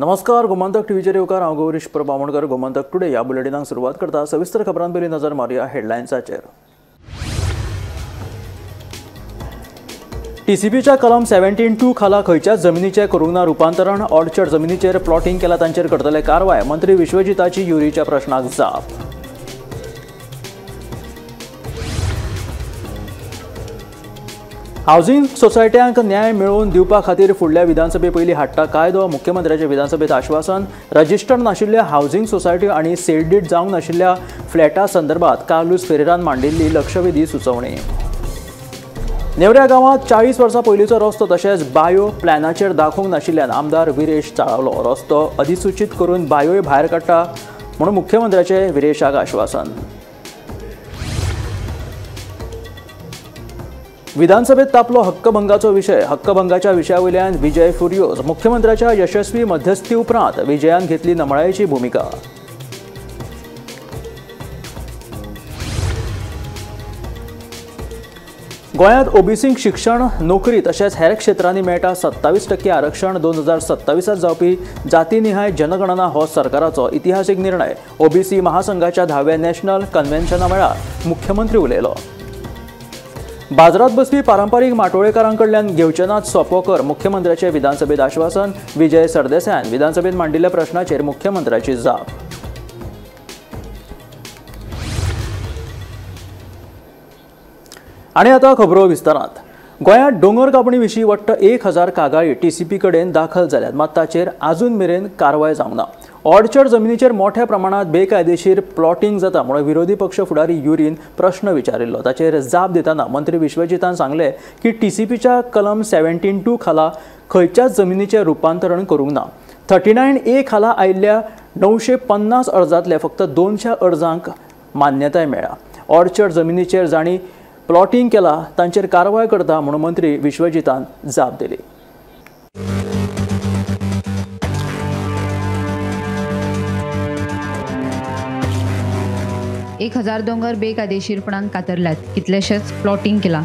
नमस्कार, गोमंतक टीव्हीचेर येवकार हांव गौरीश प्रभावणकर. गोमंतक टुडे ह्या बुलेटिनाक सुरवात करता. सविस्तर खबरां पयलीं नजर मारया हेडलायन्साचेर. टीसीपीच्या कलम 17(2) खाला खंयच्याच जमिनीचें करूंक ना रुपांतरण. ऑर्चर्ड जमिनीचेर प्लॉटिंग केला तांचेर करतले कारवाय. मंत्री विश्वजिताची युरीच्या प्रश्नाक जाप. हावजिंग सोसायट्यांक न्याय मेळोवन दिवपा खातीर फुडल्या विधानसभे पयलीं हाडटा कायदो. मुख्यमंत्र्याचे विधानसभेत आश्वासन. रजिस्टर्ड नाशिल्ल्या हावजिंग सोसायटी आनी सेल्डीड जावंक नाशिल्ल्या फ्लॅटा संदर्भात कार्लूस फेरेरान मांडिल्ली लक्षवेधी सुचोवणी. नेवऱ्या गांवांत 40 वर्सां पयलींचो रस्तो तशेंच बायो प्लॅनाचेर दाखोवंक नाशिल्ल्यान आमदार विरेश चाळवलो. रस्तो अधिसूचीत करून बायोय भायर काडटा म्हणून मुख्यमंत्र्याचे विरेशाक आश्वासन. विधानसभेत तापलो हक्कभंगाचो विशय. हक्कभंगाच्या विशयावयल्यान विजय फुर्योज. मुख्यमंत्र्याच्या यशस्वी मध्यस्थी उपरांत विजयान घेतली नमळायेची भूमिका. गोंयांत ओबीसींक शिक्षण, नोकरी तशेंच हेर क्षेत्रांनी मेळटा 27% आरक्षण. 2027 जावपी जातीनिहाय जनगणना हो सरकाराचो इतिहासीक निर्णय. ओबीसी महासंघाच्या 10व्या नॅशनल कन्व्हेन्शना वेळार मुख्यमंत्री उलयलो. बाजारात बसपी पारंपारीक माटोळेकारांकडल्यान घेवचे नात सोपो कर. मुख्यमंत्र्याचे विधानसभेत आश्वासन. विजय सरदेसायान विधानसभेत मांडिल्ल्या प्रश्नाचेर मुख्यमंत्र्याची जाप. आनी आतां खबरो विस्तारांत. गोंयांत दोंगर कापणी विशीं वट्ट 1000 कागाळी टीसीपी कडेन दाखल जाल्यात, मात ताचेर आजून मेरेन कारवाय जावंक ना. ऑर्चर्ड जमिनीचेर मोठ्या प्रमाणात बेकायदेशीर प्लॉटिंग जाता म्हणून विरोधी पक्ष फुडारी युरीन प्रश्न विचारिल्लो. ताचेर जाप दितना मंत्री विश्वजितान सांगले की टीसीपीच्या कलम 17(2) खाला खंयच्याच जमिनीचें रुपांतरण करूंक ना. 39A खाला आयिल्ल्या 950 अर्जांतले फक्त 200 अर्जांक मान्यताय मेळ्ळ्या. ऑर्चर्ड जमिनीचेर जाणी प्लॉटिंग केला तांचेर कारवाय करता म्हणून मंत्री विश्वजितान जाप दिली. 1000 दोंगर बेकायदेशीरपणान कातरल्यात. कितलेशेच प्लॉटिंग केला.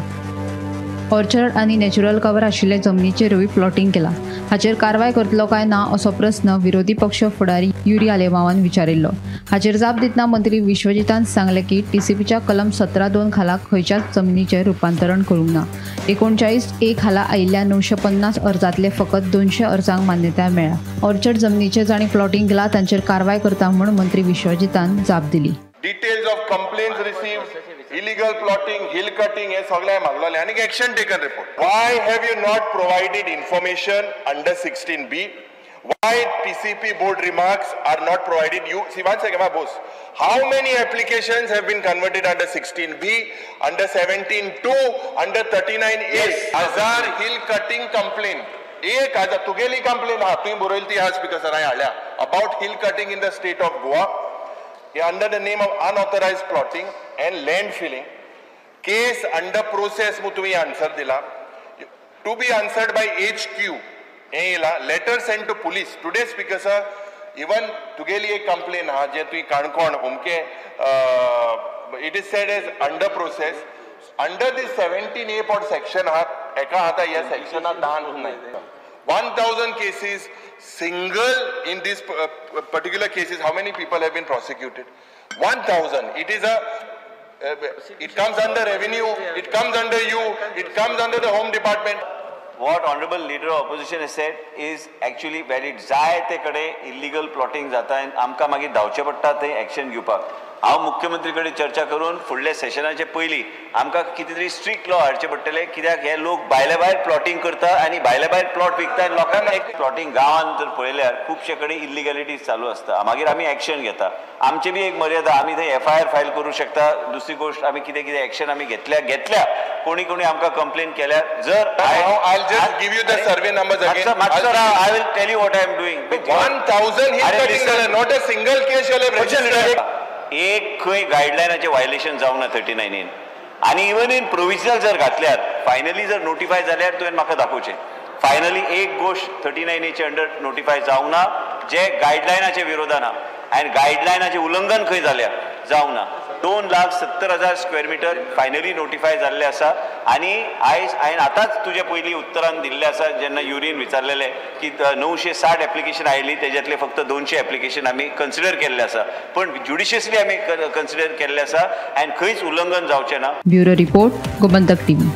ऑर्चर्ड आनी नॅचरल कवर आशिल्ले जमनीचेरूय प्लॉटिंग केला. हाचेर कारवाय करतलो काय ना असो प्रस्न विरोधी पक्ष फुडारी युरी आलेमावान विचारिल्लो. हाचेर जाप दितना मंत्री विश्वजितान सांगले की टीसीपीच्या कलम 17(2) खाला खंयच्याच जमनीचें रुपांतरण करूंक ना. 39A खाला आयिल्ल्या 950 अर्जांतले फकत 200 अर्जांक मान्यताय मेळ्ळ्या. ऑर्चर्ड जमनीचेर जाणी प्लॉटिंग केला तांचेर कारवाय करता म्हूण मंत्री विश्वजितान जाप दिली. Details of complaints received, illegal plotting, hill cutting, हे सगळे मागलेले आणि action taken report. Why have you not provided information under 16B? Why TCP board remarks are not provided? You see once again, my boss. How many applications have been converted under 16B, under 17(2), under 39A? 1000 hill cutting complaint. एक हजार तुगेली complaint हा तुम्ही बरोयली ती हा speaker sir हाडल्या about hill cutting in the state of Goa. Under the name of unauthorized plotting and land filling. Case under process mutumi answer dila. To be answered by HQ. Letter sent to police. Today speaker sir, even tugeli a complaint ha je tui kankon umke it is said as under process. Under this 17A part section ha eka hata ya section ha dan nahi. 1000 cases single in these particular cases. How many people have been prosecuted? 1000. It is it comes under revenue, it comes under you, it comes under the home department. What honorable leader of opposition has said is actually valid. जाय ते कडे illegal plotting जाता आनी आमकां मागीर धांवचें पडटा थंय action घेवपाक. हांव मुख्यमंत्री कडेन चर्चा करून फुडल्या सेशनाचे पयलीं आमकां कितें तरी स्ट्रिक्ट लॉ हाडचें पडटलें. कित्याक हे लोक भायल्या भायर प्लॉटिंग करता आनी भायल्या भायर प्लॉट विकता आनी लोकांक एक प्लॉटिंग गांवांत जर पळयल्यार खुबशे कडेन इलिगॅलिटीज चालू आसता. मागीर आमी एक्शन घेता. आमची बी एक मर्यादा. आमी थंय FIR फायल करूं शकता. दुसरी गोश्ट आमी कितें कितें एक्शन आमी घेतल्या कोणी आमकां कंप्लेन केल्यार जर I'll just give you the survey numbers again. I will tell you what I am doing. 1000 hill cutting, not a single case shall have registered. एक खंय गायडलायनाचे वायलेशन जावंक ना 39 आनी इवन इन प्रोविजनल जर घातल्यार फायनली जर नोटिफाय जाल्यार तुवें म्हाका दाखोवचें. फायनली एक गोश्ट 39A अंडर नोटिफाय जावंक ना जे गायडलायनाचे विरोधान आहा आनी गायडलायनाचें उल्लंघन खंय जाल्यार जावंक ना. 2,70,000 स्क्वेअर मिटर फायनली नोटिफाय जाल्ले आसा आणि आयज हांवें आतांच तुजे पयलीं उत्तरान दिल्लें आसा जेन्ना युरीन विचारलेलें की 960 एप्लिकेशन आयिल्ली तेज्यातले फक्त 200 एप्लिकेशन आमी कन्सिडर केल्ले आसा पण ज्युडिशियसली आमी कन्सिडर केल्ले आसा आनी खंयच उल्लंघन जावचें ना. Bureau report Gomantak TV.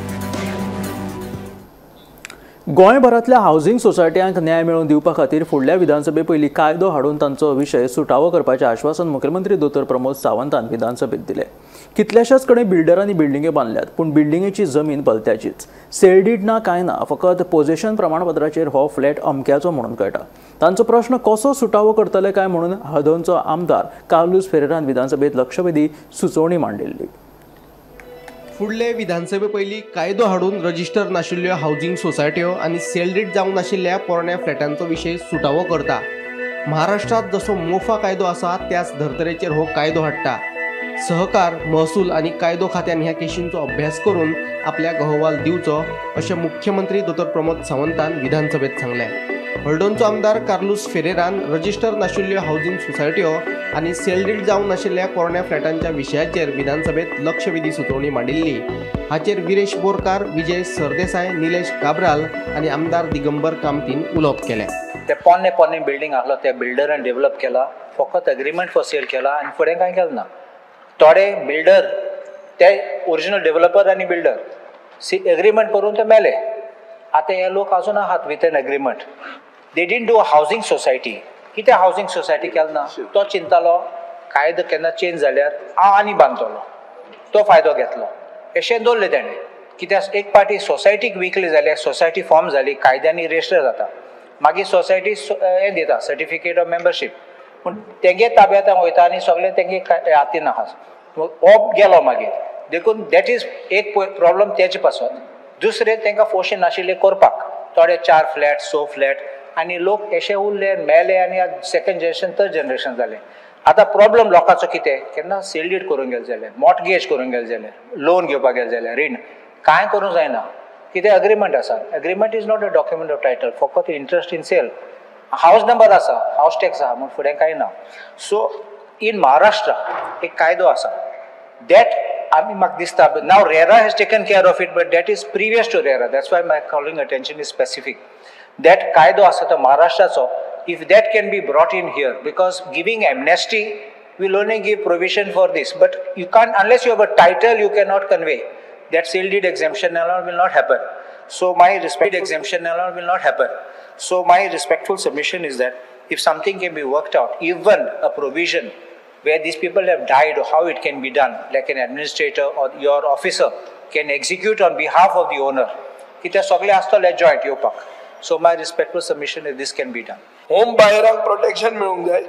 गोंयभरांतल्या हावजींग सोसायट्यांक न्याय मेळोवन दिवपा खातीर फुडल्या विधानसभे पयलीं कायदो हाडून तांचो विशय सुटावो करपाचें आश्वासन मुखेलमंत्री दोतोर प्रमोद सावंतान विधानसभेत दिलें. कितल्याशाच कडेन बिल्डरांनी बिल्डिंगे बांदल्यात पूण बिल्डिंगेची जमीन भलत्याचीच. सेलडीड ना कांय ना, फकत पोझेशन प्रमाणपत्राचेर हो फ्लॅट अमक्याचो म्हणून कळटा. तांचो प्रश्न कसो सुटावो करतले काय म्हणून हदोंचो आमदार कार्लोस फेरेरान विधानसभेत लक्षवेधी सुचोवणी मांडिल्ली. फुडले विधानसभे पयलीं कायदो हाडून रजिस्टर नाशिल्ल्यो हावजींग सोसायट्यो आनी सेलडीड जावंक नाशिल्ल्या पोरण्या फ्लॅटांचो विशय सुटावो करता. महाराष्ट्रात जसो मोफा कायदो आसा त्याच धर्तरेचेर हो कायदो हाडटा. सहकार, महसूल आनी कायदो खात्यान ह्या केशींचो अभ्यास करून आपल्याक अहवाल दिवचो अशें मुख्यमंत्री दोतोर प्रमोद सावंतान विधानसभेत सांगलें. हळडोंचो आमदार कार्लोस फेरेरान रजिस्टर नाशिल्ल्यो हावजींग सोसायट्यो आनी सेलडीड जावंक नाशिल्ल्या पोरण्या फ्लॅटांच्या विशयाचेर विधानसभेत लक्षवेधी सुचोवणी मांडिल्ली. हाचेर विरेश बोरकार, विजय सरदेसाय, निलेश काब्राल आनी आमदार दिगंबर कामतीन उलोवप केलें. ते पोन्ने बिल्डींग आसलो ते बिल्डरान डेव्हलप केला, फकत एग्रीमेंट फॉर सेल केला आनी फुडें कांय केलें ना. थोडे बिल्डर ते ओरिजिनल डेव्हलपर आनी बिल्डर एग्रीमेंट करून ते मेले. आतां हे लोक अजून आहात with an agreement. They didn't do housing society. कितें हावजींग सोसायटी केलें ना तो चिंतालो कायदो केन्ना चेंज जाल्यार हांव आनी बांदतलो, तो फायदो घेतलो अशें दवरलें तेणें. कित्याक एक पार्टी सोसायटीक विकली जाल्यार सोसायटी फॉर्म जाली, कायद्यांनी रेजिस्टर जाता, मागीर सोसायटी हें दिता सर्टिफिकेट ऑफ मेंबरशीप, पूण तेंगे ताब्यांत वयता आनी सगळें तेंगे हातीन आहा. हो गेलो मागीर देखून दॅट इज एक प्रॉब्लम तेजे पासून. दुसरें तांकां फोर्स नाशिल्लें करपाक, थोडे 4 फ्लॅट 6 फ्लॅट आनी लोक अशे उरले मेले आनी सेकंड जनरेशन थर्ड जनरेशन जालें. आतां प्रॉब्लम लोकांचो कितें, केन्ना सेलडीड करूंक गेले जाल्यार, मॉर्टगेज करूंक गेले जाल्यार, लोन घेवपाक गेले जाल्यार रीण कांय करूंक जायना. कितें एग्रीमेंट आसा, agreement is not a document of title, फकत इंट्रस्ट इन सेल. हावस नंबर आसा, हावस टॅक्स आहा, म्हूण फुडें कांय ना. सो इन महाराष्ट्रा एक कायदो आसा दॅट आमी म्हाका दिसता नाव RERA has taken care of it, but that is previous to RERA. That's why my calling attention is specific. That कायदो आसा तो महाराष्ट्राचो, if that can be brought in here, because giving amnesty will only give provision for this, but you can't, unless you have a title, you cannot convey. That sale deed exemption alone will not happen. So my respected exemption alone will not happen. So my respectful submission is that if something can be worked out, even a provision where these people have died, or how it can be done, like an administrator or your officer can execute on behalf of the owner. It has सगळे आसतले joint येवपाक. So my respectful submission is this can be done. Home बायरांक protection मेळूंक जाय,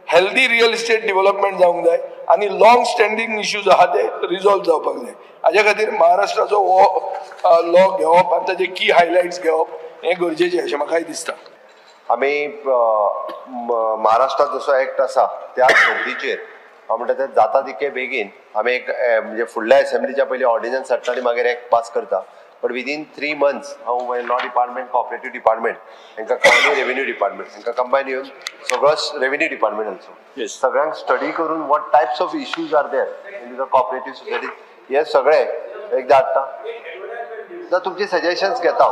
healthy real estate development जावंक जाय आनी long standing issues आहा ते रिजॉल्व जावपाक जाय. हाज्या खातीर महाराष्ट्राचो हो लॉ घेवप आनी ताचे की हायलायट्स घेवप हें गरजेचें अशें म्हाकाय दिसता. आमी महाराष्ट्रात जसो एक्ट आसा त्या संदीचेर हांव म्हणटा तें जाता तितके बेगीन आमी एक म्हणजे फुडल्या असेंब्लीच्या पयलीं ऑर्डिनन्स हाडटा आनी मागीर एक्ट पास करता. बट विदीन 3 months हांव लॉ डिपार्टमेंट, कॉपरेटीव डिपार्टमेंट हांकां कळ्ळें, रेव्हेन्यू डिपार्टमेंट हांकां कंबायन येवन सगळो रेव्हेन्यू डिपार्टमेंट आल्सो सगळ्यांक स्टडी करून what types of issues are there in the cooperative society हे सगळे एकदां हाडटा. तुमचे सजेशन्स घेता,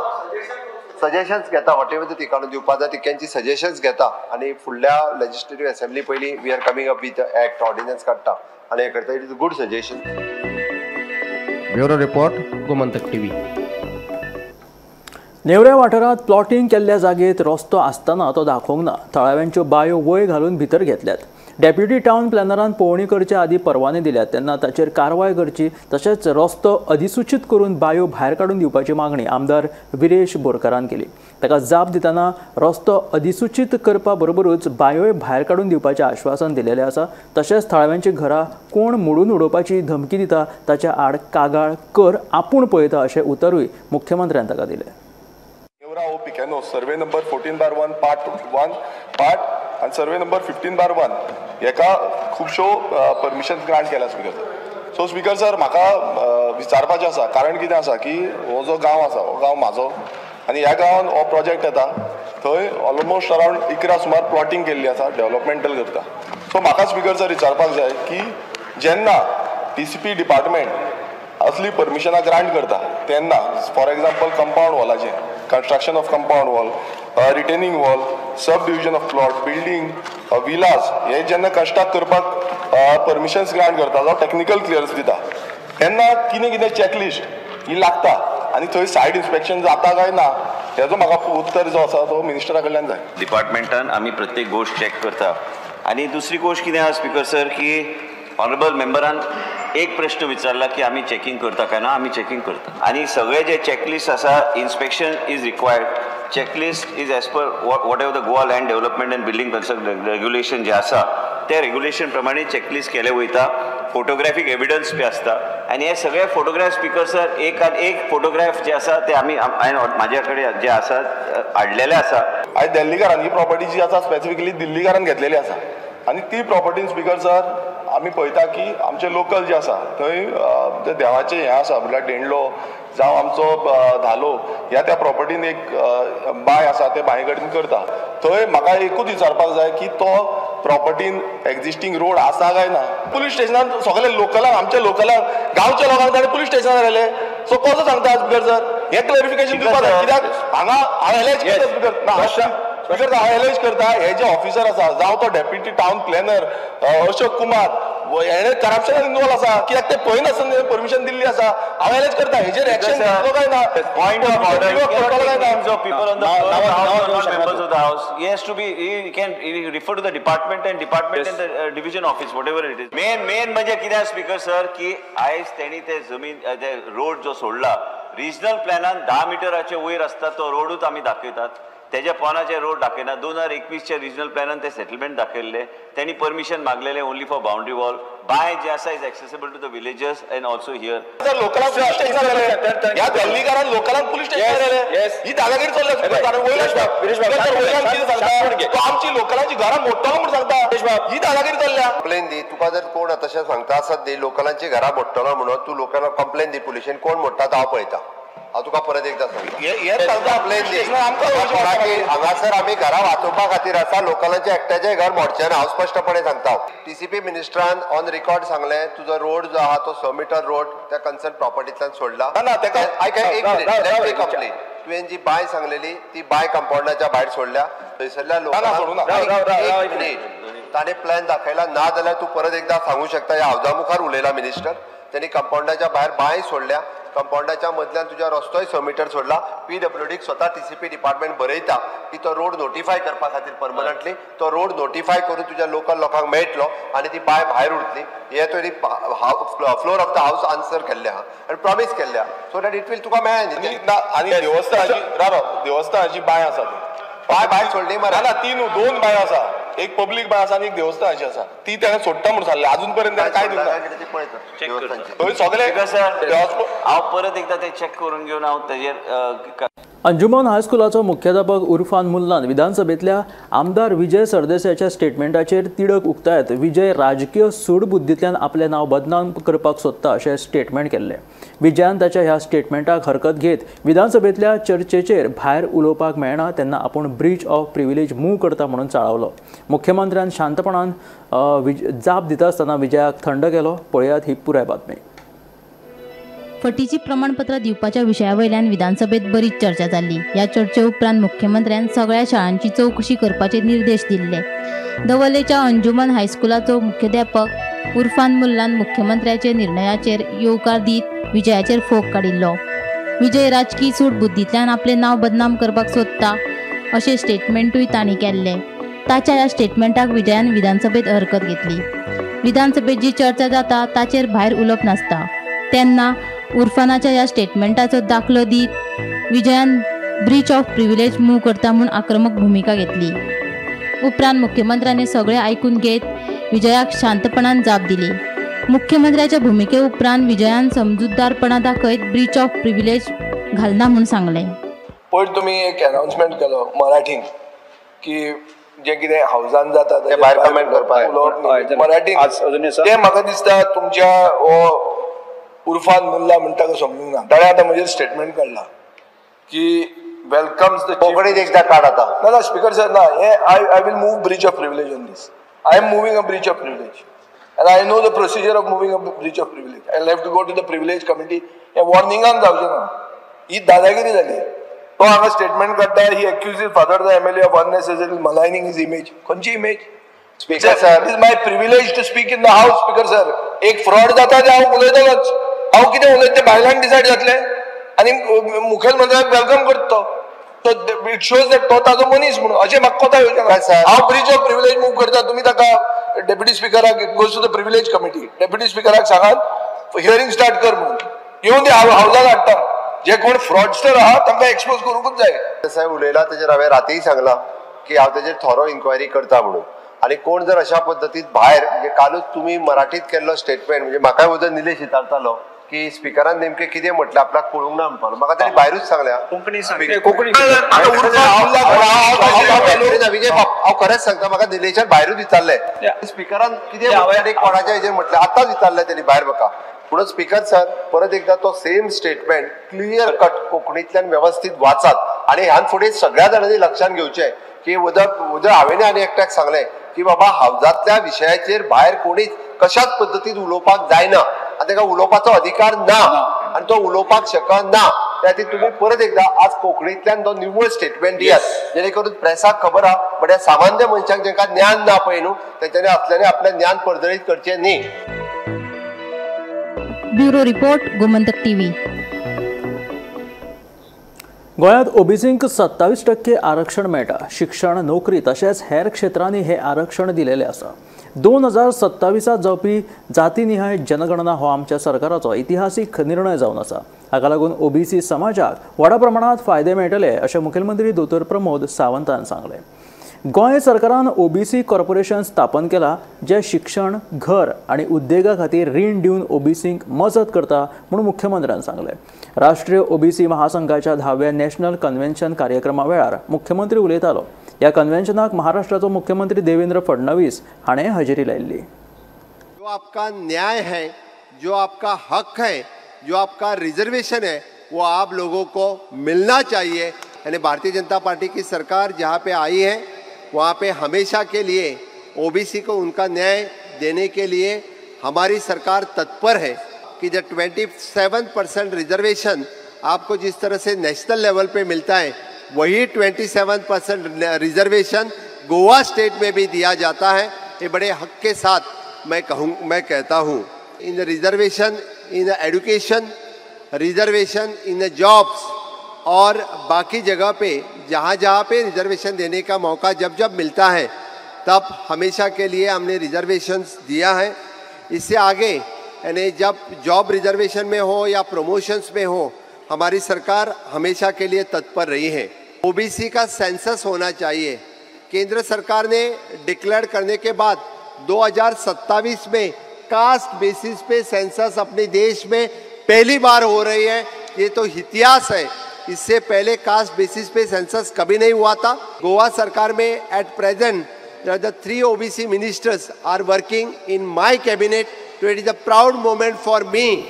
सजेशन्स घेता, वॉट एवर ती काडून दिवपा जाय तितक्यांची सजेशन्स घेता आनी फुडल्या लेजिस्लेटिव्ह असेंब्ली पयलीं we are coming up with act ordinance काडटा आनी हें करता. It is good suggestion. Bureau report Gomantak TV. नेवऱ्या वाठारांत प्लॉटिंग केल्ल्या जागेत रस्तो आसतना तो दाखोवंक ना. थळाव्यांच्यो बांयो वयर घालून भितर घेतल्यात. डेप्युटी टावन प्लॅनरान पळोवणी करचे आदी परवाने दिल्यात तेन्ना ताचेर कारवाय करची, तशेंच रस्तो अधिसूचित करून बांयो भायर काडून दिवपाची मागणी आमदार विरेश बोरकारान केली. ताका जाप दितना रस्तो अधिसूचित करपा बरोबरूच बांयोय भायर काडून दिवपाचें आश्वासन दिलेलें आसा. तशेंच थळाव्यांची घरां कोण मोडून उडोवपाची धमकी दिता ताच्या आड कागाळ कर आपूण पळयता अशें उतरूय मुख्यमंत्र्यान ताका दिलें. Neura Pequeno survey number 14/1 part 1 part आनी सर्वे नंबर 15/1 हेका खुबश्यो परमिशन ग्रांट केल्या speaker sir. So speaker sir म्हाका विचारपाचें आसा, कारण कितें आसा की हो जो गांव आसा हो गांव म्हाजो आनी ह्या गांवांत हो प्रोजेक्ट येता थंय ऑलमोस्ट अरावंड 11 सुमार प्लॉटिंग केल्ली आसा, डेव्हलपमेंटल करता. सो म्हाका स्पीकर सर विचारपाक जाय की जेन्ना TCP डिपार्टमेंट असली परमिशनां ग्रांट करता तेन्ना फॉर एग्जाम्पल कंपाऊंड वॉलाचे construction of compound wall, retaining wall, subdivision of plot, building, villas हे जेन्ना कंस्ट्रक्ट करपाक परमिशन्स ग्रांट करता जावं टेक्निकल क्लियरन्स दिता तेन्ना कितें कितें चॅकलिस्ट ही लागता आनी थंय सायट इन्स्पेक्शन जाता काय ना हेजो म्हाका उत्तर जो आसा तो मिनिस्टरा कडल्यान जाय. डिपार्टमेंटान आमी प्रत्येक गोष्ट चॅक करता. आनी दुसरी गोष्ट कितें आहा स्पीकर सर की ऑनरेबल मेंबरान एक प्रश्न विचारला की आमी चॅकिंग करता काय ना. आमी चॅकिंग करता आनी सगळे जे चॅकलिस्ट आसा inspection is required. Checklist is as per whatever the Goa land development and building regulation जे आसा त्या रेग्युलेशन प्रमाणे चॅकलिस्ट केले वयता. फोटोग्राफीक एविडन्स बी आसता आनी हे सगळे फोटोग्राफ स्पीकर सर एक फोटोग्राफ जे आसा ते आमी हांवें म्हाज्या कडेन जे आसा हाडलेले आसा. आयज दिल्लीकारान ही प्रॉपर्टी जी आसा स्पेसिफिकली दिल्लीकारान घेतलेली आसा आनी ती प्रॉपर्टी स्पीकर सर आमी पळयता की आमचे लोकल जे आसा थंय ते देवाचें हें आसा म्हटल्यार डेंडलो जावं आमचो धालो ह्या त्या प्रॉपर्टीन एक बाय आसा ते बाये कडेन करता. थंय म्हाका एकूच विचारपाक जाय की तो प्रॉपर्टीन एक्झिस्टींग रोड आसा काय ना. पुलीस स्टेशनान सगळे लोकलांक आमच्या लोकलांक गांवच्या लोकांक ताणें पुलीस स्टेशनार व्हेले सो कसो सांगता स्पीकर सर हे क्लॅरिफिकेशन दिवपाक जाय. कित्याक हांगा हांव एलेज करता स्पीकर ना स्पीकर हांव एलेज करता हे जे ऑफिसर आसा जावं तो deputy town planner Ashok Kumar हेणे करप्शनान इन्वॉल्व आसा कित्याक ते पळयनासतना परमिशन दिल्ली आसा. हांव एलेज करता हेजेर एक्शन घेतलो काय ना. Point of order. Names of people on the floor of the house are not members of the house. He has to be. He can refer to the department and the division office, whatever it is. Main म्हणजे कितें speaker sir की आयज तेणी ते जमीन ते road जो सोडला रिजनल प्लॅनान 10 मिटराचे वयर आसता तो रोडूच आमी दाखयतात. तेज्या पोनाचे रोड दाखयना. 2021च्या रिजनल प्लॅनान ते सेटलमेंट दाखयल्ले. त्यांनी परमिशन मागलेले only for boundary wall. By जे आसा is accessible to the villages and also here. लोकलांक पुलीस स्टेशनार गेले ह्या दिल्लीकारान लोकलांक पुलीस स्टेशनार गेले ही दादागिरी चल्ल्या. तो आमची लोकलांची घरां मोडटलो म्हूण सांगता ही दादागिरी चल्ल्या. कंप्लेन दी तुका जर कोण तशें सांगता आसत दी लोकलांची घरां मोडटलो म्हणून तूं लोकांक कंप्लेन दी पुलिशेन कोण मोडटा तो हांव पळयता. हांव तुका परत एकदा सांगता कंप्लेन दी. हांगासर आमी घरां वाचोवपा खातीर आसा लोकलांचे एकट्याचें घर मोडचें ना हांव स्पश्टपणे सांगता. TCP मिनिस्टरान ऑन रिकॉर्ड सांगलें तुजो रोड जो आहा तो 100 मीटर रोड त्या कन्सर्न प्रॉपर्टींतल्यान सोडला. एक कंप्लेन तुवें जी बाय सांगलेली ती बाय कंपाऊंडाच्या भायर सोडल्या थंयसरल्या लोकांक ताणें प्लॅन दाखयला ना जाल्यार तूं परत एकदा सांगू शकता. ह्या हावजा मुखार उलयला मिनिस्टर त्यांनी कंपाऊंडाच्या भायर बाय सोडल्या. कंपाऊंडाच्या मदल्यान तुज्या रस्तोय 100 मीटर सोडला. PWDक स्वता TCP डिपार्टमेंट बरयता की तो रोड नोटिफाय करपा खातीर परमनंटली तो रोड नोटिफाय करून तुज्या लोकल लोकांक मेळटलो आनी ती बाय भायर उरतली. हे तुवें floor of the house answer केल्ले आहा आनी प्रॉमिस केल्ले आहा सो दॅट इट वील तुका मेळ्ळें. आनी देवस्थानाची बाय आसा बाय भायर सोडली मरे ना. 2 बाय आसा एक पब्लीक बाय आसा आनी एक देवस्थानाची आसा ती ताणें सोडटा म्हणून सांगलें. अजून पर्यंत काय दिवना सगळे. हांव परत एकदा ते चॅक करून घेवन हांव तेजेर. अंजुमन हायस्कुलाचो मुख्याध्यापक उरफान मुल्लान विधानसभेतल्या आमदार विजय सरदेसायाच्या स्टेटमेंटाचेर तिडक उक्तायत विजय राजकीय सूडबुद्धींतल्यान आपलें नांव बदनाम करपाक सोदता अशें स्टेटमेंट केल्लें. विजयान ताच्या ह्या स्टेटमेंटाक हरकत घेत विधानसभेतल्या चर्चेचेर भायर उलोवपाक मेळना तेन्ना आपूण ब्रीच ऑफ प्रिविलेज मूव करता म्हणून चाळवलो. मुख्यमंत्र्यान शांतपणान जाप दिता आसतना विजयाक थंड केलो. पळयात ही पुराय बातमी. फटीची प्रमाणपत्रां दिवपाच्या विशया वयल्यान विधानसभेत बरीच चर्चा जाल्ली. ह्या चर्चे उपरांत मुख्यमंत्र्यान सगळ्या शाळांची चवकशी करपाचे निर्देश दिल्ले. दवल्लेच्या अंजुमन हायस्कुलाचो मुख्याध्यापक उरफान मुल्लान मुख्यमंत्र्याचे निर्णयाचेर येवकार दीत विजयाचेर फोग काडिल्लो. विजय राजकीय सूडबुद्धींतल्यान आपलें नांव बदनाम करपाक सोदता अशें स्टेटमेंटूय तांणी केल्लें. ताच्या ह्या स्टेटमेंटाक विजयान विधानसभेत हरकत घेतली. विधानसभेत जी चर्चा जाता ताचेर भायर उलोवप नासता तेन्ना उरफानाच्या ह्या स्टेटमेंटाचो दाखलो दीत विजयान ब्रीच ऑफ प्रिविलेज मूव करता म्हूण आक्रमक भुमिका घेतली. उपरांत मुख्यमंत्र्याने सगळें आयकून घेत विजयाक शांतपणान जाप दिली. मुख्यमंत्र्याच्या भुमिके उपरांत विजयान समजूतदारपणा दाखयत ब्रीच ऑफ प्रिविलेज घालना म्हूण सांगलें. पयर तुमी एक अनाउन्समेंट केलो मराठीन की जे कितें हावजान जाता ते भायर कमेंट करपाक मराठीन ते म्हाका दिसता तुमच्या उरफान मुल्ला म्हणटा तो समजूंक ना. ताणें आतां म्हजेर स्टेटमेंट काडला की वेलकम्स द कोंकणीत एकदा काड आतां. ना स्पीकर सर ना हे I will move breach of privilege on this. I am moving a breach of privilege. and I know the procedure of moving a breach of privilege. I'll have to go to the privilege committee. हे वॉर्निंगान जावचें ना, ही दादागिरी जाली. तो हांगा statement काडटा, he accuses father the MLA of unnecessarily maligning his image. खंयची image? Speaker sir, it is my privilege to speak in the house. Speaker sir, एक फ्रॉड जाता ते हांव उलयतलोच. हांव कितें उलयता तें भायल्यान डिसायड जातलें आनी मुखेलमंत्र्याक वेलकम करता तो. इट शोज दॅट तो ताजो मनीस म्हणून अशें म्हाका कोता येवचें ना. हांव ब्रीच ऑफ प्रिविलेज मूव करता, तुमी ताका डेप्युटी स्पिकराक goes to the privilege committee, deputy स्पिकराक सांगात हियरिंग स्टार्ट कर म्हणून येवन ते हावजाक हाडटा. जे कोण फ्रॉडस्टर आहा तांकां एक्सपोज करूंकच जाय. साहेब उलयला तेजेर हांवें रातीय सांगलां की हांव तेजेर थॉरो इन्क्वायरी करता म्हणून. आणि कोण जर अशा पद्दतीत भायर म्हणजे कालूच तुम्ही मराठीत केल्लो स्टेटमेंट म्हणजे म्हाकाय उदर निलेश विचारतालो की स्पिकरान नेमकें कितें म्हटलें आपल्याक कळूंक ना म्हणपाक. म्हाका ताणी भायरूच सांगल्या कोंकणी. हांव खरेंच सांगता, म्हाका निलेशान भायरूच विचारलें स्पिकरान कितें कोणाच्या हेजेर म्हटलें, आतांच विचारलें तेणी भायर म्हाका. म्हणून स्पीकर सर परत एकदा तो सेम स्टेटमेंट क्लियर कट कोंकणीतल्यान व्यवस्थित वाचात आणि ह्यान फुडें सगळ्या जाणांनी लक्षात घेवचें की उदर हांवें आनी एकट्याक सांगलें की बाबा हावजातल्या विशयाचेर भायर कोणीच कशाच पद्दतीन उलोवपाक जायना आनी ताका उलोवपाचो अधिकार ना आनी तो उलोवपाक शकना. त्या खातीर तुमी परत एकदा आज कोंकणीतल्यान तो निव्वळ स्टेटमेंट दियात जेणे करून प्रेसाक खबर आहा, पण ह्या सामान्य मनशाक जेंका ज्ञान ना पळय न्हू तेंच्यांनी असल्याने आपलें ज्ञान परजळीत करचें न्ही. Bureau report Gomantak TV. गोंयांत ओबीसींक 27% आरक्षण मेळटा. शिक्षण, नोकरी तशेंच हेर क्षेत्रांनी हे आरक्षण दिलेले आसा. 2027 जावपी जातीनिहाय जनगणना हो आमच्या सरकाराचो इतिहासीक निर्णय जावन आसा. हाका लागून ओबीसी समाजाक व्हडा प्रमाणात फायदे मेळटले अशें मुखेलमंत्री दोतोर प्रमोद सावंतान सांगलें. गोंय सरकारान ओबीसी कॉर्पोरेशन स्थापन केला जे शिक्षण, घर आणि उद्देगा खातीर रीण दिवन ओबीसींक मजत करता म्हणून मुख्यमंत्र्यान सांगलें. राष्ट्रीय ओबीसी महासंघाच्या 10व्या नॅशनल कन्व्हेन्शन कार्यक्रमा वेळार मुख्यमंत्री उलयतालो. ह्या कन्व्हेन्शनाक महाराष्ट्राचो मुख्यमंत्री देवेंद्र फडणवीस हाणें हजेरी लायिल्ली. जो आपका न्याय है, जो आपका हक है, जो आपका रिजर्वेशन है वो आप लोगों को मिलना चाहिए. यानी भारतीय जनता पार्टी की सरकार जहाँ पे आई है वहाँ पे हमेशा के लिए ओबीसी को उनका न्याय देने के लिए हमारी सरकार तत्पर है कि जब 27% रिजर्वेशन आपको जिस तरह से नेशनल लेवल पे मिलता है वही 27% रिजर्वेशन गोवा स्टेट में भी दिया जाता है. ये बड़े हक के साथ मैं कहता हूँ. In reservation in education, reservation in jobs और बाकी जगह पे जहाँ पे रिजर्वेशन देने का मौका जब जब मिलता है तब हमेशा के लिए हमने रिजर्वेशंस दिया है. इससे आगे यानी जब जॉब रिजर्वेशन में हो या प्रमोशंस में हो हमारी सरकार हमेशा के लिए तत्पर रही है. ओबीसी का सेंसस होना चाहिए. केंद्र सरकार ने डिक्लेयर करने के बाद 2027 में कास्ट बेसिस पे सेंसस अपने देश में पहली बार हो रही है. ये तो इतिहास है. इससे पहले कास्ट बेसिस पे सेंसस कभी नहीं हुआ था. गोवा सरकार में at present the 3 OBC ministers are working in my cabinet. So it is a proud moment for me.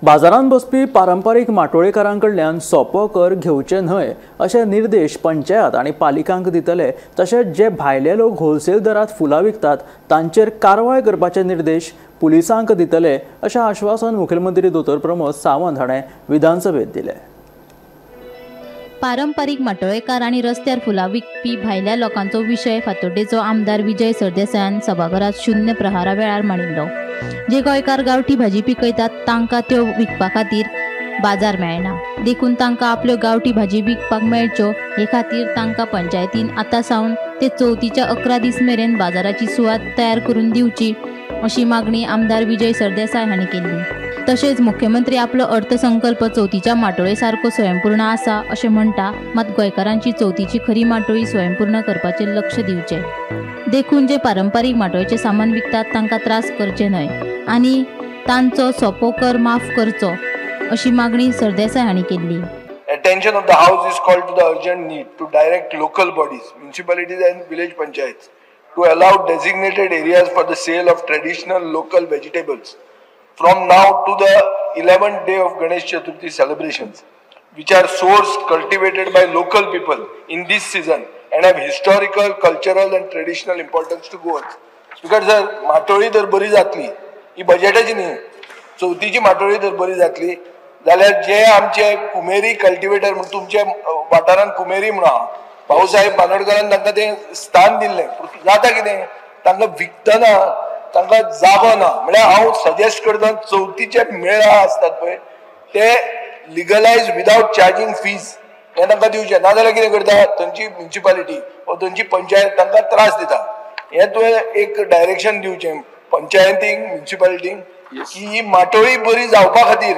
बाजारांत बसपी पारंपारीक माटोळेकारां कडल्यान सोपो कर घेवचे न्हय अशे निर्देश पंचायत आनी पालिकांक दितले. तशेंच जे भायले लोक होलसेल दरात फुलां विकतात तांचेर कारवाय करपाचे निर्देश पुलिसांक दितले अशें आश्वासन मुखेलमंत्री दोतोर प्रमोद सावंत हाणें विधानसभेत दिलें. पारंपारीक माटोळेकार आणि रस्त्यार फुलां विकपी भायल्या लोकांचो विशय फातोड्डेचो आमदार विजय सरदेसायान सभाघरांत शून्य प्रहारा वेळार मांडिल्लो. जे गोंयकार गांवठी भाजी पिकयतात तांकां त्यो विकपा खातीर बाजार मेळना. देखून तांकां आपल्यो गांवठी भाजी विकपाक मेळच्यो हे खातीर तांकां पंचायतीन आतां सावन ते चवथीच्या 11 दीस मेरेन बाजाराची सुवात तयार करून दिवची अशी मागणी आमदार विजय सरदेसाय हांणी केल्ली. तशेंच मुख्यमंत्री आपलो अर्थसंकल्प चवथीच्या माटोळे सारको स्वयंपूर्ण आसा अशें म्हणटा. मात गोंयकारांची चवथीची खरी माटोळी स्वयंपूर्ण करपाचेर लक्ष दिवचें. देखून जे पारंपारीक माटोळेचें सामान विकतात तांकां त्रास करचे न्हय आनी तांचो सोपो कर माफ करचो अशी मागणी सरदेसाय हांणी केल्ली. Attention of the House is called to the urgent need to direct local bodies, municipalities and village panchayats to allow designated areas for the sale of traditional local vegetables from now to the 11th day of Ganesh Chaturthi celebrations, which are sourced, cultivated by local people in this season and have historical, cultural and traditional importance to Goans. Because जर माटोळी जर बरी जातली, ही बजेटाची न्ही, चवथीची माटोळी जर बरी जातली जाल्यार जे आमचे कुमेरी कल्टिवेटर म्हणून तुमचे वाठारांत कुमेरी म्हणून आहा, भाऊसाहेब बांदोडकरान तांकां तें स्थान दिल्लें, जाता कितें तांकां विकतना तांकां जागो ना. म्हळ्यार हांव सजेस्ट करता चवथीचे मेळा आसतात पळय ते लिगलायज विदाउट चार्जींग फीज हे तांकां दिवचे, नाजाल्यार कितें करता थंयची म्युनिसिपालिटी वा थंयची पंचायत तांकां त्रास दिता. हें तुवें एक डायरेक्शन दिवचें पंचायतींक म्युनिसिपालिटींक की ही माटोळी बरी जावपा खातीर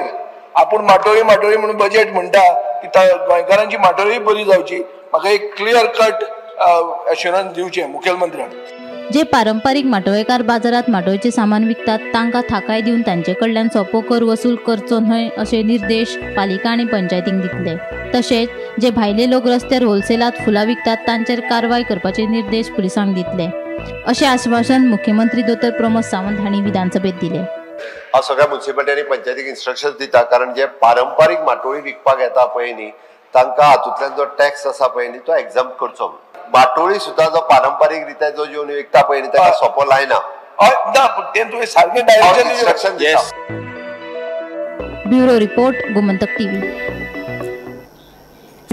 आपूण माटोळी म्हणून बजेट म्हणटा की गोंयकारांची माटोळी बरी जावची. म्हाका एक क्लियर कट एश्युरन्स दिवचें मुखेलमंत्र्याक. जे पारंपारीक माटोळेकार बाजारात माटोळेचे सामान विकतात तांकां थाकाय दिवन तांचे कडल्यान सोपो कर वसूल करचो न्हय अशे निर्देश पालिका आनी पंचायतींक दितले. तशेंच जे भायले लोक रस्त्यार होलसेलात फुलां विकतात तांचेर कारवाय करपाचे निर्देश पुलिसांक दितले अशें आश्वासन मुख्यमंत्री दोतोर प्रमोद सावंत हांणी विधानसभेत दिलें. हांव सगळ्या म्युनिसिपालिटी आनी पंचायतीक इन्स्ट्रक्शन दिता, कारण जे पारंपारीक माटोळी विकपाक येता पळय न्ही तांकां हातूंतल्यान जो टॅक्स आसा पळय न्ही तो एग्जाम करचो. माटोळी सुद्दां जो पारंपारीक रित्या जो जेवन विकता पळय न्ही ताका सोंपो लायना. तें तुवें सारकें डायरेक्शन इन्स्ट्रक्शन दिता. Bureau report Gomantak TV.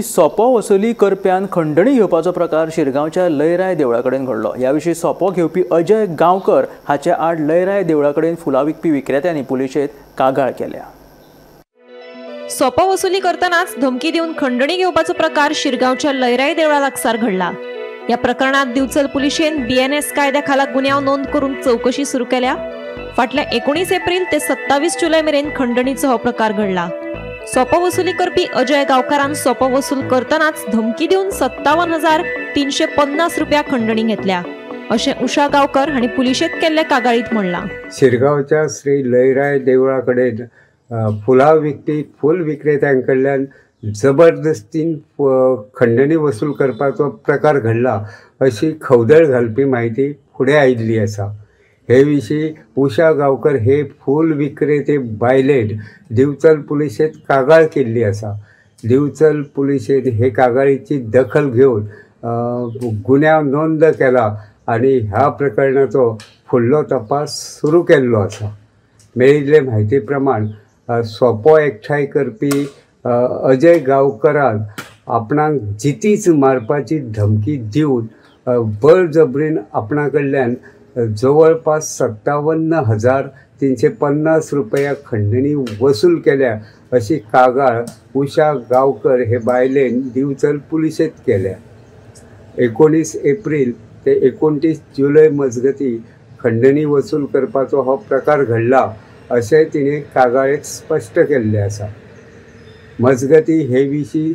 सोपो वसुली करप्यान खंडणी घेवपाचो प्रकार शिरगांवच्या लयराय देवळा कडेन घडलो. ह्या विशीं सोपो घेवपी अजय गांवकर हाचे आड लयराय देवळा कडेन फुलां विकपी विक्रेत्यांनी पुलिशेंत कागाळ केल्या. सोपो वसुली करतनाच धमकी दिवन खंडणी घेवपाचो प्रकार शिरगांवच्या लयराय देवळा लागसार घडला. या प्रकरणात दिवचल पुलिशेन BNS कायद्या खाला गुन्यांव नोंद करून चौकशी सुरू केल्या. फाटल्या 19 एप्रिल ते 27 जुलय मेरेन खंडणीचो हो प्रकार घडला. सोपो वसुली करपी अजय गांवकारान सोपो वसूल करतनाच धमकी दिवन 57,350 रुपया खंडणी घेतल्या अशें उषा गांवकर हांणी पुलिशेंत केल्ले कागाळीत म्हणलां. शिरगांवच्या श्री लयराय देवळा कडेन फुलां विकपी फूल विक्रेत्यां कडल्यान जबरदस्तीन खंडणी वसूल करपाचो प्रकार घडला अशी खवदळ घालपी म्हायती फुडें आयिल्ली आसा. हे विशीं उषा गांवकर हे फूल विक्रेते बायलेन दिवचल पुलिशेंत कागाळ केल्ली आसा. दिवचल पुलिशेन हे कागाळीची दखल घेवन गुन्यांव नोंद केला आनी ह्या प्रकरणाचो फुडलो तपास सुरू केल्लो आसा. मेळिल्ले म्हायती प्रमाण सोपो एकठांय करपी अजय गांवकरान आपणाक जितीच मारपाची धमकी दिवन बळजबरीन आपणा कडल्यान जवळपास 57,350 रुपया खंडणी वसूल केल्या अशी कागाळ उषा गांवकर हे बायलेन दिवचल पुलिशेंत केल्या. 19 एप्रिल ते 29 जुलय मजगती खंडणी वसूल करपाचो हो प्रकार घडला अशें तिणें कागाळेत स्पश्ट केल्लें आसा. मजगती हे विशीं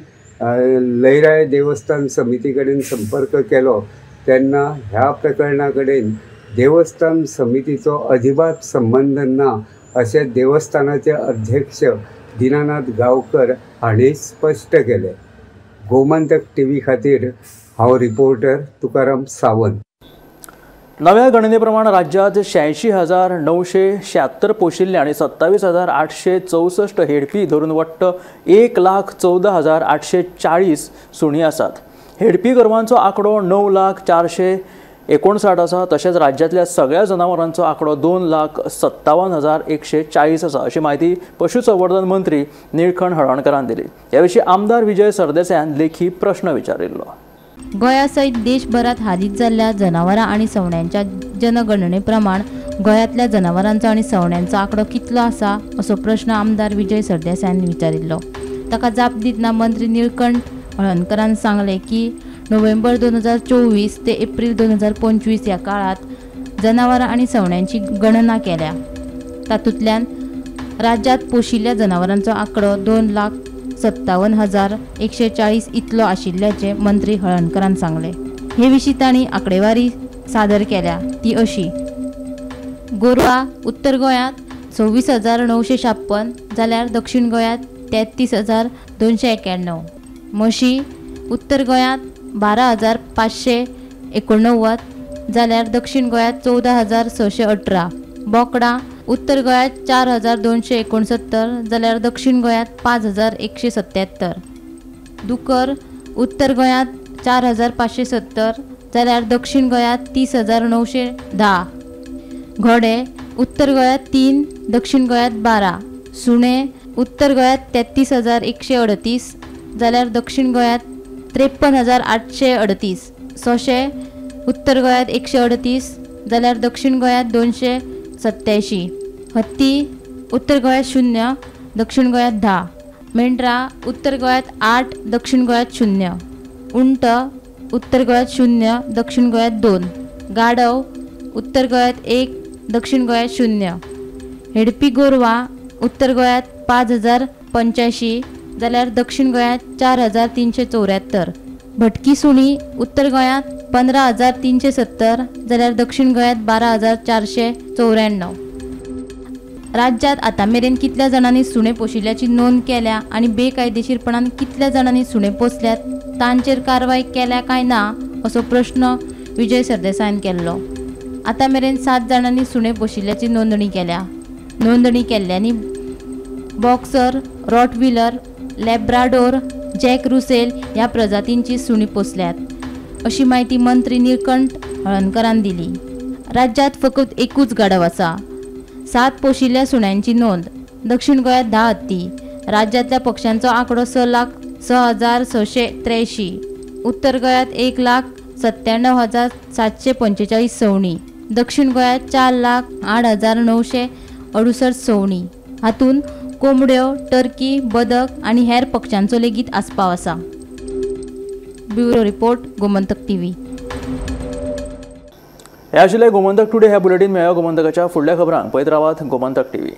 लयराय देवस्थान समिती कडेन संपर्क केलो तेन्ना ह्या प्रकरणा कडेन देवस्थान समितीचो अजिबात संबंध ना अशें देवस्थानाचे अध्यक्ष दिनानाथ गांवकर हांणी स्पश्ट केलें. गोमंतक टीव्ही खातीर हांव रिपोर्टर तुकाराम सावंत. नव्या गणने प्रमाण राज्यात 86,976 पोशिल्ले आणि 27,864 हेडपी धरून वट्ट 1,14,840 सुणी आसात. हेडपी गोरवांचो आंकडो 9,04,59 आसा. तशेंच राज्यांतल्या सगळ्या जनावरांचो आंकडो 2,57,140 आसा अशी माहिती पशुसंवर्धन मंत्री निळकंठ हळर्णकरान दिली. ह्या विशीं आमदार विजय सरदेसायान लेखी प्रश्न विचारिल्लो. गोंया सयत देशभरात हालींच जाल्ल्या जनावरां आनी सवण्यांच्या जनगणने प्रमाण गोंयांतल्या जनावरांचो आनी सवण्यांचो आंकडो कितलो आसा असो प्रश्न आमदार विजय सरदेसायान विचारिल्लो. ताका जाप दितना मंत्री निळकंठ हळर्णकरान सांगलें की नोव्हेंबर 2024 ते एप्रिल 2025 ह्या काळात जनावरां आनी सवण्यांची गणना केल्या. तातूंतल्यान राज्यांत पोशिल्ल्या जनावरांचो आंकडो 2,57,140 इतलो आशिल्ल्याचे मंत्री हळर्णकरान सांगले. हे विशीं तांणी आंकडेवारी सादर केल्या ती अशी: गोरवां उत्तर गोंयांत 26,956 जाल्यार दक्षिण गोंयांत 33,291, म्हशी उत्तर गोंयांत 12,589 जाल्यार दक्षिण गोंयांत 14,618, बोकडां उत्तर गोंयांत 4,269 जाल्यार दक्षिण गोंयांत 5,177, दुकर उत्तर गोंयांत 4,570 जाल्यार दक्षिण गोंयांत 30,910, घोडे उत्तर गोंयांत 3, दक्षिण गोंयांत 12, सुणे उत्तर गोंयांत 33,138 जाल्यार दक्षिण गोंयांत 53,838, सोशे उत्तर गोंयांत 138 जाल्यार दक्षिण गोंयांत 287, हत्ती उत्तर गोंयांत 0, दक्षिण गोंयांत 10, मेंढरां उत्तर गोंयांत 8, दक्षिण गोंयांत 0, उंट उत्तर गोंयांत 0, दक्षिण गोंयांत 2, गाढव उत्तर गोंयांत 1, दक्षिण गोंयांत 0, हेडपी गोरवां उत्तर गोंयांत 5,085 जाल्यार दक्षिण गोंयांत 4,374, भटकी सुणी उत्तर गोंयांत 15,370 जाल्यार दक्षिण गोंयांत 12,494. राज्यांत आतां मेरेन कितल्या जाणांनी सुणे पोशिल्ल्याची नोंद केल्या आनी बेकायदेशीरपणान कितल्या जाणांनी सुणे पोसल्यात तांचेर कारवाय केल्या काय ना असो प्रश्न विजय सरदेसायान केल्लो. आतां मेरेन 7 जाणांनी सुणे पोशिल्ल्याची नोंदणी केल्या. नोंदणी केल्ल्यांनी बॉक्सर, रॉटव्हिलर, लॅब्राडोर, जॅक रुसेल ह्या प्रजातींची सुणी पोसल्यात अशी माहिती मंत्री निळकंठ हळर्णकारान दिली. राज्यांत फकत एकूच गाढव आसा. 7 पोशिल्ल्या सुण्यांची नोंद. दक्षिण गोंयांत 10 हत्ती. राज्यांतल्या पक्ष्यांचो आंकडो 6,06,683. उत्तर गोंयांत 1,97,745 सवणी. दक्षिण गोंयांत 4,08,968 सवणी. हातूंत कोंबड्यो, टर्की, बदक आनी हेर पक्ष्यांचो लेगीत आस्पाव आसा. Bureau report, Gomantak TV. हे आशिल्ले गोमंतक टुडे. हे बुलेटीन मेळ्या गोमंतकाच्या फुडल्या खबरांक पळयत रावात गोमंतक TV.